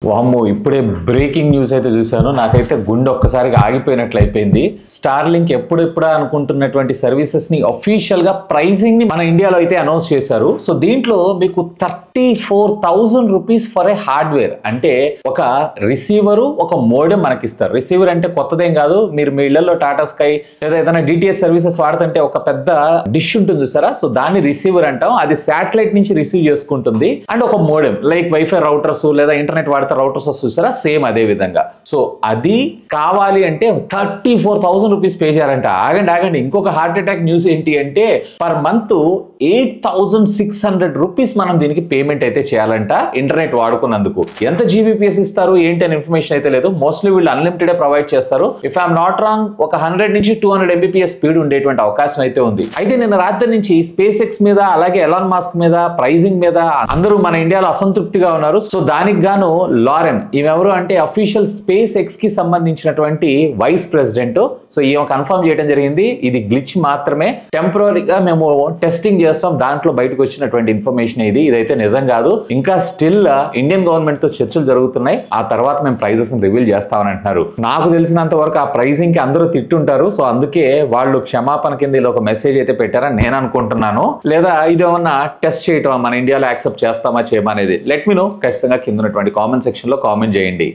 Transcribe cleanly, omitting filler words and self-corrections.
వామ్మో ఇప్పుడే breaking news అయితే చూశాను. నాకైతే గుండె ఒక్కసారిగా ఆగిపోయినట్లు అయిపోయింది. స్టార్లింక్ ఎప్పుడెప్పుడా అనుకుంటున్నటువంటి సర్వీసెస్ ని అఫీషియల్ గా ప్రైజింగ్ ని మన ఇండియాలో అయితే అనౌన్స్ చేశారు. సో దీంట్లో మీకు 34,000 రూపీస్ ఫర్ ఏ హార్డ్వేర్, అంటే ఒక రిసీవరు ఒక మోడెం మనకి ఇస్తారు. రిసీవర్ అంటే కొత్తదేం కాదు, మీరు మీ ఇళ్లలో టాటా స్కై లేదా ఏదైనా డిటిహెచ్ సర్వీసెస్ వాడుతుంటే ఒక పెద్ద డిష్ ఉంటుంది చూసారా, సో దాన్ని రిసీవర్ అంటాం. అది శాటిలైట్ నుంచి రిసీవ్ చేసుకుంటుంది. అండ్ ఒక మోడెం లైక్ వైఫై రౌటర్స్ లేదా ఇంటర్నెట్ వాడితే రౌటర్స్ చూసారా, సేమ్ అదే విధంగా. సో అది కావాలి అంటే 34,000 రూపీస్ పే చేయాలంట. ఆగండి, ఇంకొక హార్ట్ అటాక్ న్యూస్ ఏంటి అంటే పర్ మంత్ 8,600 రూపీస్ మనం దీనికి పేమెంట్ అయితే చేయాలంట ఇంటర్నెట్ వాడుకున్నందుకు. ఎంత జీబీపీఎస్ ఇస్తారు ఏంటి అని ఇన్ఫర్మేషన్ అయితే లేదు. మోస్ట్లీ వీళ్ళు అన్లిమిటెడ్ ప్రొవైడ్ చేస్తారు. ఇఫ్ ఐఎమ్ నాట్ రాంగ్ ఒక 100 నుంచి 200 ఎంబీపీఎస్ స్పీడ్ ఉండేటువంటి అవకాశం అయితే ఉంది. అయితే నిన్న రాత్రి నుంచి స్పేస్ ఎక్స్ మీద అలాగే ఎలాన్ మాస్క్ మీద ప్రైజింగ్ మీద అందరూ మన ఇండియాలో అసంతృప్తిగా ఉన్నారు. సో దానికి గాను లారెన్ ఈమెవరు అంటే అఫీషియల్ స్పేస్ ఎక్స్ కి సంబంధించినటువంటి వైస్ ప్రెసిడెంట్. సో ఈమె కన్ఫర్మ్ చేయడం జరిగింది, ఇది గ్లిచ్ మాత్రమే, టెంపరరీగా మేము టెస్టింగ్ చేస్తాం, దాంట్లో బయటకు వచ్చినటువంటి ఇన్ఫర్మేషన్ ఇదైతే నిజం కాదు. ఇంకా స్టిల్ ఇండియన్ గవర్నమెంట్ తో చర్చలు జరుగుతున్నాయి. ఆ తర్వాత మేము ప్రైజెస్ రివీల్ చేస్తామని అంటున్నారు. నాకు తెలిసినంత వరకు ఆ ప్రైజింగ్ కి అందరూ తిట్టుంటారు. సో అందుకే వాళ్ళు క్షమాపణ కింద ఇలా ఒక మెసేజ్ అయితే పెట్టారని నేను అనుకుంటున్నాను. లేదా ఇదేమన్నా టెస్ట్ చేయటం మన ఇండియాలో యాక్సెప్ట్ చేస్తామా చేయమా అనేది లెట్ మీ నో. ఖచ్చితంగా కింద ఉన్నటువంటి కామెంట్ సెక్షన్ లో కామెంట్ చేయండి.